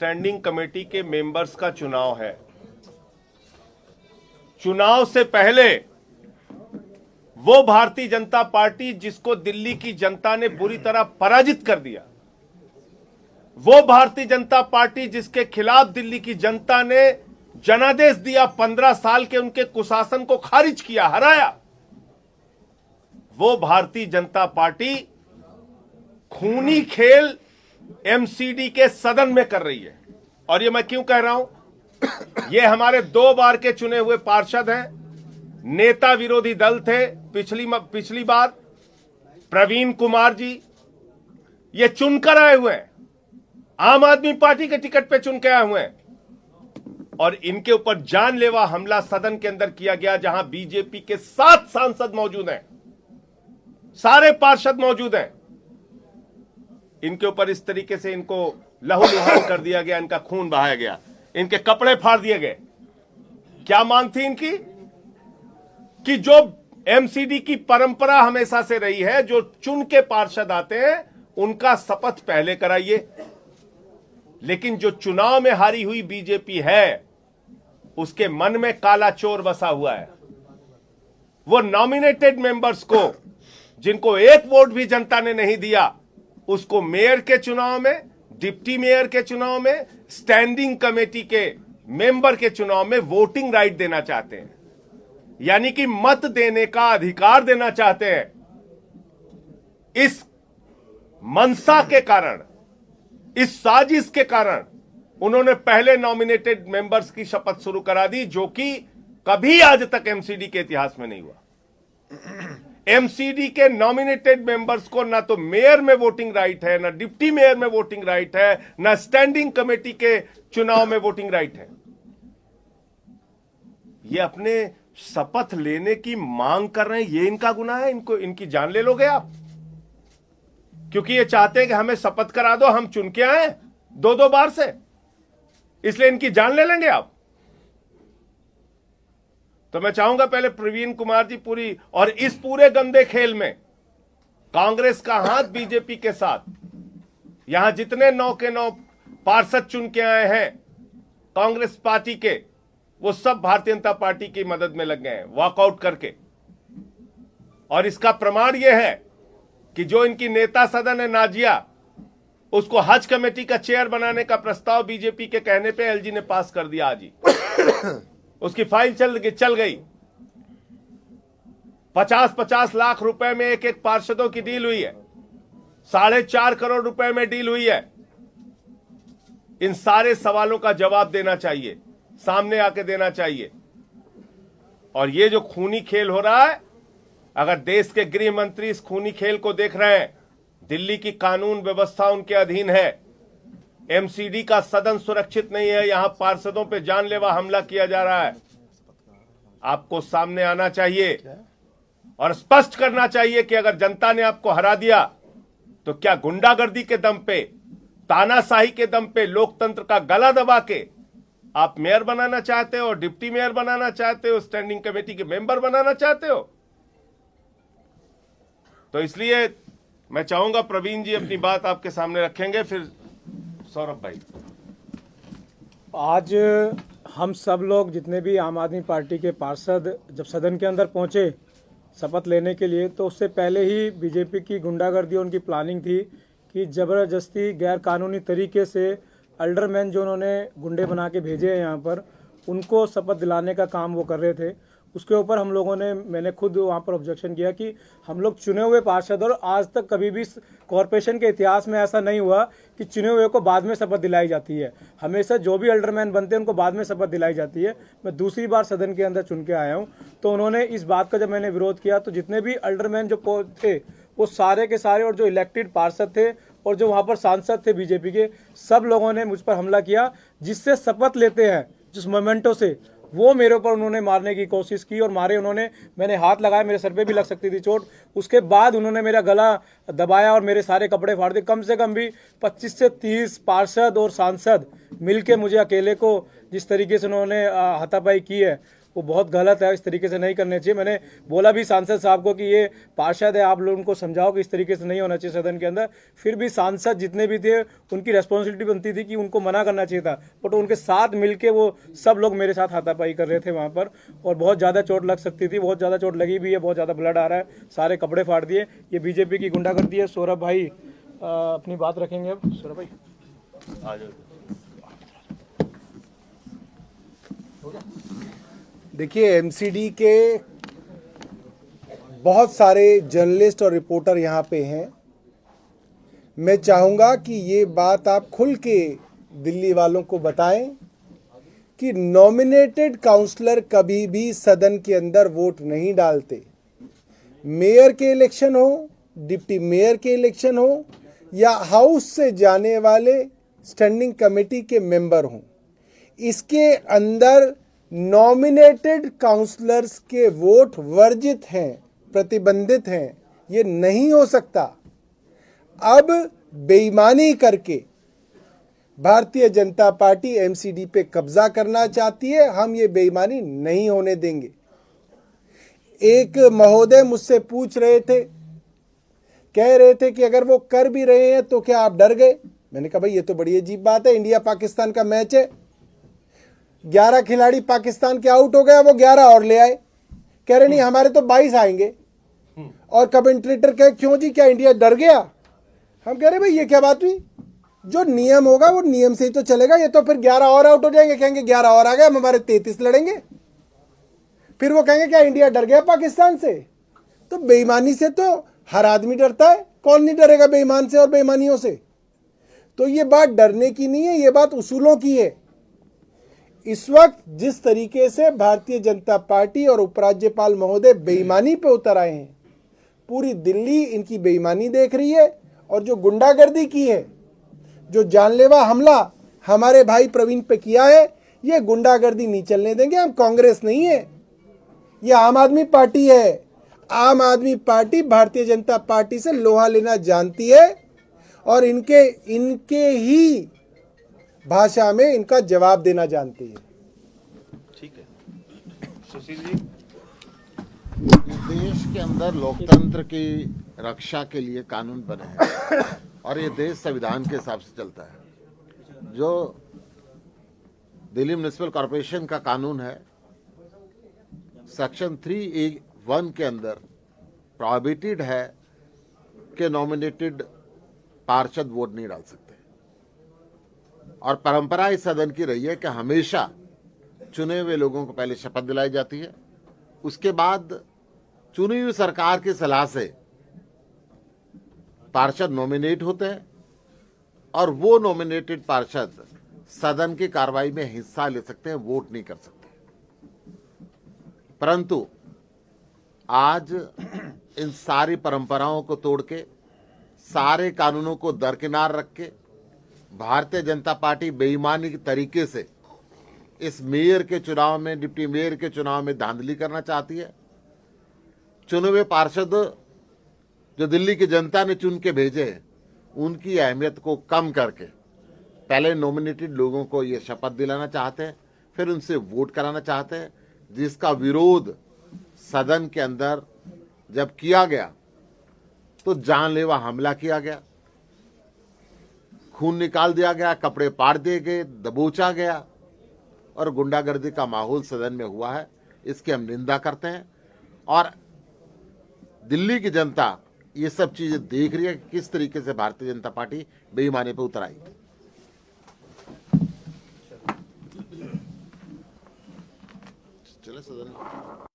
Standing committee के members का चुनाव है। चुनाव से पहले वो भारतीय जनता पार्टी जिसको दिल्ली की जनता ने बुरी तरह पराजित कर दिया, वो भारतीय जनता पार्टी जिसके खिलाफ दिल्ली की जनता ने जनादेश दिया, 15 साल के उनके कुशासन को खारिज किया, हराया, वो भारतीय जनता पार्टी खूनी खेल एमसीडी के सदन में कर रही है। और ये मैं क्यों कह रहा हूं? ये हमारे 2 बार के चुने हुए पार्षद हैं, नेता विरोधी दल थे पिछली बार, प्रवीण कुमार जी, ये चुनकर आए हुए हैं, आम आदमी पार्टी के टिकट पे चुन के आए हुए हैं, और इनके ऊपर जानलेवा हमला सदन के अंदर किया गया, जहां बीजेपी के 7 सांसद मौजूद हैं, सारे पार्षद मौजूद हैं। इनके ऊपर इस तरीके से इनको लहूलुहान कर दिया गया, इनका खून बहाया गया, इनके कपड़े फाड़ दिए गए। क्या मांग थी इनकी? कि जो एमसीडी की परंपरा हमेशा से रही है, जो चुन के पार्षद आते हैं उनका शपथ पहले कराइए। लेकिन जो चुनाव में हारी हुई बीजेपी है, उसके मन में काला चोर बसा हुआ है। वो नॉमिनेटेड मेंबर्स को, जिनको 1 वोट भी जनता ने नहीं दिया, उसको मेयर के चुनाव में, डिप्टी मेयर के चुनाव में, स्टैंडिंग कमेटी के मेंबर के चुनाव में वोटिंग राइट देना चाहते हैं, यानी कि मत देने का अधिकार देना चाहते हैं। इस मंशा के कारण, इस साजिश के कारण उन्होंने पहले नॉमिनेटेड मेंबर्स की शपथ शुरू करा दी, जो कि कभी आज तक एमसीडी के इतिहास में नहीं हुआ। एमसीडी के नॉमिनेटेड मेंबर्स को ना तो मेयर में वोटिंग राइट है, ना डिप्टी मेयर में वोटिंग राइट है, ना स्टैंडिंग कमेटी के चुनाव में वोटिंग राइट है। ये अपने शपथ लेने की मांग कर रहे हैं, ये इनका गुनाह है? इनकी जान ले लोगे आप? क्योंकि ये चाहते हैं कि हमें शपथ करा दो, हम चुन के आए 2-2 बार से, इसलिए इनकी जान ले लेंगे आप? तो मैं चाहूंगा पहले प्रवीण कुमार जी पूरी, और इस पूरे गंदे खेल में कांग्रेस का हाथ बीजेपी के साथ, यहां जितने 9 के 9 पार्षद चुन के आए हैं कांग्रेस पार्टी के, वो सब भारतीय जनता पार्टी की मदद में लग गए हैं वॉकआउट करके। और इसका प्रमाण यह है कि जो इनकी नेता सदन है नाजिया, उसको हज कमेटी का चेयर बनाने का प्रस्ताव बीजेपी के कहने पे एलजी ने पास कर दिया आज ही। उसकी फाइल चल गई। 50-50 लाख रुपए में एक पार्षदों की डील हुई है, 4.5 करोड़ रुपए में डील हुई है। इन सारे सवालों का जवाब देना चाहिए, सामने आके देना चाहिए। और ये जो खूनी खेल हो रहा है, अगर देश के गृह मंत्री इस खूनी खेल को देख रहे हैं, दिल्ली की कानून व्यवस्था उनके अधीन है, एमसीडी का सदन सुरक्षित नहीं है, यहां पार्षदों पे जानलेवा हमला किया जा रहा है, आपको सामने आना चाहिए और स्पष्ट करना चाहिए कि अगर जनता ने आपको हरा दिया तो क्या गुंडागर्दी के दम पे, तानाशाही के दम पे, लोकतंत्र का गला दबा के आप मेयर बनाना चाहते हो, डिप्टी मेयर बनाना चाहते हो, स्टैंडिंग कमेटी के मेंबर बनाना चाहते हो? तो इसलिए मैं चाहूंगा प्रवीण जी अपनी बात आपके सामने रखेंगे, फिर सौरभ भाई। आज हम सब लोग जितने भी आम आदमी पार्टी के पार्षद जब सदन के अंदर पहुंचे शपथ लेने के लिए, तो उससे पहले ही बीजेपी की गुंडागर्दी उनकी प्लानिंग थी कि ज़बरदस्ती गैर कानूनी तरीके से अल्डरमैन जो उन्होंने गुंडे बना के भेजे हैं यहाँ पर, उनको शपथ दिलाने का काम वो कर रहे थे। उसके ऊपर हम लोगों ने, मैंने खुद वहाँ पर ऑब्जेक्शन किया कि हम लोग चुने हुए पार्षद, और आज तक कभी भी कॉरपोरेशन के इतिहास में ऐसा नहीं हुआ कि चुने हुए को बाद में शपथ दिलाई जाती है। हमेशा जो भी अल्डरमैन बनते हैं उनको बाद में शपथ दिलाई जाती है। मैं दूसरी बार सदन के अंदर चुन के आया हूँ, तो उन्होंने इस बात का जब मैंने विरोध किया तो जितने भी अल्डरमैन जो थे वो सारे के सारे, और जो इलेक्टेड पार्षद थे और जो वहाँ पर सांसद थे बीजेपी के, सब लोगों ने मुझ पर हमला किया। जिससे शपथ लेते हैं, जिस मोमेंटो से, वो मेरे ऊपर उन्होंने मारने की कोशिश की और मारे उन्होंने। मैंने हाथ लगाया, मेरे सर पे भी लग सकती थी चोट। उसके बाद उन्होंने मेरा गला दबाया और मेरे सारे कपड़े फाड़ दिए। कम से कम भी 25 से 30 पार्षद और सांसद मिलके मुझे अकेले को जिस तरीके से उन्होंने हाथापाई की है, वो बहुत गलत है। इस तरीके से नहीं करने चाहिए। मैंने बोला भी सांसद साहब को कि ये पार्षद है, आप लोग उनको समझाओ कि इस तरीके से नहीं होना चाहिए सदन के अंदर। फिर भी सांसद जितने भी थे उनकी रेस्पॉन्सिबिलिटी बनती थी कि उनको मना करना चाहिए था, बट उनके साथ मिलके वो सब लोग मेरे साथ हाथापाई कर रहे थे वहाँ पर, और बहुत ज़्यादा चोट लग सकती थी। बहुत ज़्यादा चोट लगी भी है, बहुत ज़्यादा ब्लड आ रहा है, सारे कपड़े फाड़ दिए। ये बीजेपी की गुंडागर्दी है। सौरभ भाई अपनी बात रखेंगे अब। सौरभ भाई आ जाओ। देखिए, एमसीडी के बहुत सारे जर्नलिस्ट और रिपोर्टर यहाँ पे हैं। मैं चाहूँगा कि ये बात आप खुल के दिल्ली वालों को बताएं कि नॉमिनेटेड काउंसलर कभी भी सदन के अंदर वोट नहीं डालते। मेयर के इलेक्शन हो, डिप्टी मेयर के इलेक्शन हो, या हाउस से जाने वाले स्टैंडिंग कमेटी के मेंबर हों, इसके अंदर नॉमिनेटेड काउंसलर्स के वोट वर्जित हैं, प्रतिबंधित हैं। ये नहीं हो सकता। अब बेईमानी करके भारतीय जनता पार्टी एमसीडी पे कब्जा करना चाहती है। हम ये बेईमानी नहीं होने देंगे। एक महोदय मुझसे पूछ रहे थे, कह रहे थे कि अगर वो कर भी रहे हैं तो क्या आप डर गए? मैंने कहा भाई ये तो बड़ी अजीब बात है। इंडिया पाकिस्तान का मैच है, 11 खिलाड़ी पाकिस्तान के आउट हो गया, वो 11 और ले आए। कह रहे नहीं हमारे तो 22 आएंगे। और कमेंटेटर कहे क्यों जी, क्या इंडिया डर गया? हम कह रहे भाई ये क्या बात हुई? जो नियम होगा वो नियम से ही तो चलेगा। ये तो फिर 11 और आउट हो जाएंगे, कहेंगे 11 और आ गए, हम हमारे 33 लड़ेंगे। फिर वो कहेंगे क्या इंडिया डर गया पाकिस्तान से? तो बेईमानी से तो हर आदमी डरता है, कौन नहीं डरेगा बेईमान से और बेईमानियों से? तो ये बात डरने की नहीं है, ये बात उसूलों की है। इस वक्त जिस तरीके से भारतीय जनता पार्टी और उपराज्यपाल महोदय बेईमानी पे उतर आए हैं, पूरी दिल्ली इनकी बेईमानी देख रही है। और जो गुंडागर्दी की है, जो जानलेवा हमला हमारे भाई प्रवीण पे किया है, ये गुंडागर्दी नहीं चलने देंगे। हम कांग्रेस नहीं है, ये आम आदमी पार्टी है। आम आदमी पार्टी भारतीय जनता पार्टी से लोहा लेना जानती है और इनके ही भाषा में इनका जवाब देना जानती है। ठीक है सुशील जी। देश के अंदर लोकतंत्र की रक्षा के लिए कानून बने हैं और ये देश संविधान के हिसाब से चलता है। जो दिल्ली म्युनिसिपल कॉरपोरेशन का कानून है, सेक्शन 3(1) के अंदर प्रोहिबिटेड है कि नॉमिनेटेड पार्षद वोट नहीं डाल सकते। और परंपरा इस सदन की रही है कि हमेशा चुने हुए लोगों को पहले शपथ दिलाई जाती है, उसके बाद चुनी हुई सरकार की सलाह से पार्षद नॉमिनेट होते हैं और वो नॉमिनेटेड पार्षद सदन की कार्रवाई में हिस्सा ले सकते हैं, वोट नहीं कर सकते। परंतु आज इन सारी परंपराओं को तोड़ के, सारे कानूनों को दरकिनार रख के भारतीय जनता पार्टी बेईमानी के तरीके से इस मेयर के चुनाव में, डिप्टी मेयर के चुनाव में धांधली करना चाहती है। चुने हुए पार्षद जो दिल्ली की जनता ने चुन के भेजे हैं, उनकी अहमियत को कम करके पहले नॉमिनेटेड लोगों को ये शपथ दिलाना चाहते हैं, फिर उनसे वोट कराना चाहते हैं, जिसका विरोध सदन के अंदर जब किया गया तो जानलेवा हमला किया गया, खून निकाल दिया गया, कपड़े पाड़ दिए गए, दबोचा गया और गुंडागर्दी का माहौल सदन में हुआ है। इसकी हम निंदा करते हैं और दिल्ली की जनता ये सब चीजें देख रही है कि किस तरीके से भारतीय जनता पार्टी बेईमानी पे उतर आई। चले सदन।